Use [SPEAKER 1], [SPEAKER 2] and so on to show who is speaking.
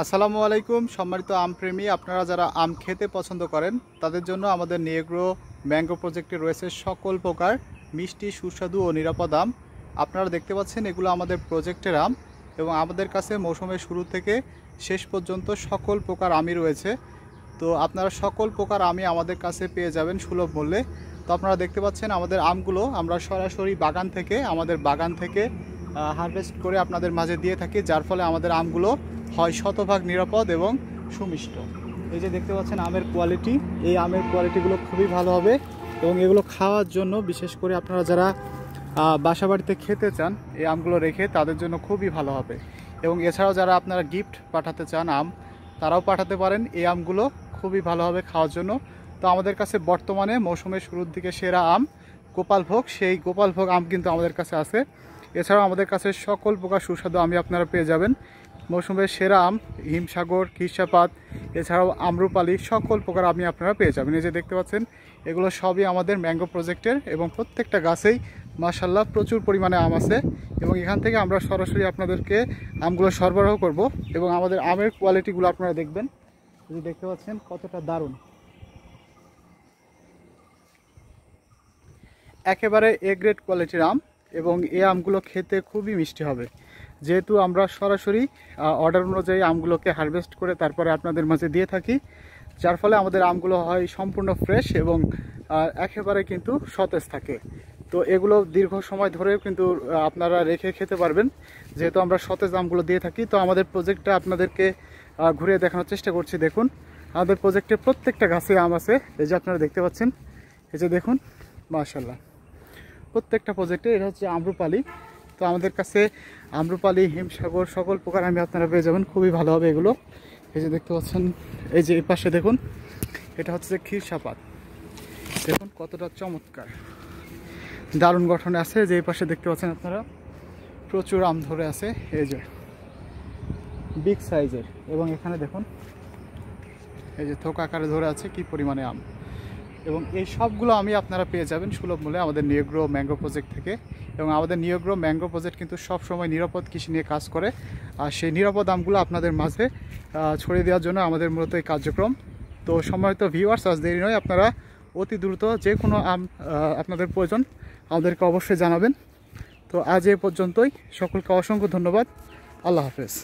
[SPEAKER 1] আসসালামু আলাইকুম সম্মানিত আমপ্রেমী, আপনারা যারা আম খেতে পছন্দ করেন তাদের জন্য আমাদের নিয়েগ্রো ম্যাঙ্গো প্রজেক্টে রয়েছে সকল প্রকার মিষ্টি, সুস্বাদু ও নিরাপদ আম। আপনারা দেখতে পাচ্ছেন এগুলো আমাদের প্রজেক্টের আম এবং আমাদের কাছে মৌসুমের শুরু থেকে শেষ পর্যন্ত সকল প্রকার আমই রয়েছে। তো আপনারা সকল প্রকার আমই আমাদের কাছে পেয়ে যাবেন সুলভ মূল্যে। তো আপনারা দেখতে পাচ্ছেন আমাদের আমগুলো আমরা সরাসরি আমাদের বাগান থেকে হারভেস্ট করে আপনাদের মাঝে দিয়ে থাকি, যার ফলে আমাদের আমগুলো হয় শতভাগ নিরাপদ এবং সুমিষ্ট। এই যে দেখতে পাচ্ছেন আমের কোয়ালিটি, এই আমের কোয়ালিটিগুলো খুবই ভালো হবে এবং এগুলো খাওয়ার জন্য বিশেষ করে আপনারা যারা বাসা বাড়িতে খেতে চান এই আমগুলো রেখে তাদের জন্য খুবই ভালো হবে। এবং এছাড়াও যারা আপনারা গিফট পাঠাতে চান আম, তারাও পাঠাতে পারেন। এই আমগুলো খুবই ভালো হবে খাওয়ার জন্য। তো আমাদের কাছে বর্তমানে মৌসুমের শুরুর দিকে সেরা আম গোপালভোগ, সেই গোপালভোগ আম কিন্তু আমাদের কাছে আছে। এছাড়াও আমাদের কাছে সকল প্রকার সুস্বাদু আমি আপনারা পেয়ে যাবেন। মৌসুমের সেরা আম হিমসাগর, খিরসাপাত, এছাড়াও আম্রপালি সকল প্রকার আমি আপনারা পেয়ে যাবেন। এই যে দেখতে পাচ্ছেন এগুলো সবই আমাদের ম্যাঙ্গো প্রজেক্টের এবং প্রত্যেকটা গাছেই মাশাআল্লাহ প্রচুর পরিমাণে আম আছে এবং এখান থেকে আমরা সরাসরি আপনাদেরকে আমগুলো সরবরাহ করব এবং আমাদের আমের কোয়ালিটিগুলো আপনারা দেখবেন। এই যে দেখতে পাচ্ছেন কতটা দারুণ, একেবারে এ গ্রেড কোয়ালিটির আম এবং এই আমগুলো খেতে খুবই মিষ্টি হবে। যেহেতু আমরা সরাসরি অর্ডার অনুযায়ী আমগুলোকে হারভেস্ট করে তারপরে আপনাদের মাঝে দিয়ে থাকি, যার ফলে আমাদের আমগুলো হয় সম্পূর্ণ ফ্রেশ এবং একেবারে কিন্তু সতেজ থাকে। তো এগুলো দীর্ঘ সময় ধরেও কিন্তু আপনারা রেখে খেতে পারবেন, যেহেতু আমরা সতেজ আমগুলো দিয়ে থাকি। তো আমাদের প্রজেক্টটা আপনাদেরকে ঘুরিয়ে দেখানোর চেষ্টা করছি। দেখুন আমাদের প্রজেক্টে প্রত্যেকটা গাছে আম আছে, এই যে আপনারা দেখতে পাচ্ছেন। এই যে দেখুন মাশাআল্লাহ প্রত্যেকটা প্রজেক্টে এটা হচ্ছে আম্রপালি। তো আমাদের কাছে আম্রপালি, হিমসাগর সকল প্রকার আমি আপনারা পেয়ে যাবেন, খুবই ভালো হবে এগুলো। এই যে দেখতে পাচ্ছেন, এই যে এই পাশে দেখুন এটা হচ্ছে খিরসাপাত, দেখুন কতটা চমৎকার দারুণ গঠনে আছে। যে এই পাশে দেখতে পাচ্ছেন আপনারা প্রচুর আম ধরে আছে, এই যে বিগ সাইজের, এবং এখানে দেখুন এই যে থোক আকারে ধরে আছে কি পরিমাণে আম। এবং এই সবগুলো আমি আপনারা পেয়ে যাবেন সুলভ মূল্যে আমাদের নিয়োগ্রো ম্যাঙ্গো প্রজেক্ট থেকে। এবং আমাদের নিয়োগ্রো ম্যাঙ্গো প্রজেক্ট কিন্তু সবসময় নিরাপদ কৃষি নিয়ে কাজ করে, আর সেই নিরাপদ আমগুলো আপনাদের মাঝে ছড়িয়ে দেওয়ার জন্য আমাদের মূলত এই কার্যক্রম। তো সম্মানিত ভিউয়ার্স, আজ দেরি নয়, আপনারা অতি দ্রুত যে কোনো আম আপনাদের প্রয়োজন আমাদেরকে অবশ্যই জানাবেন। তো আজ এ পর্যন্তই, সকলকে অসংখ্য ধন্যবাদ। আল্লাহ হাফেজ।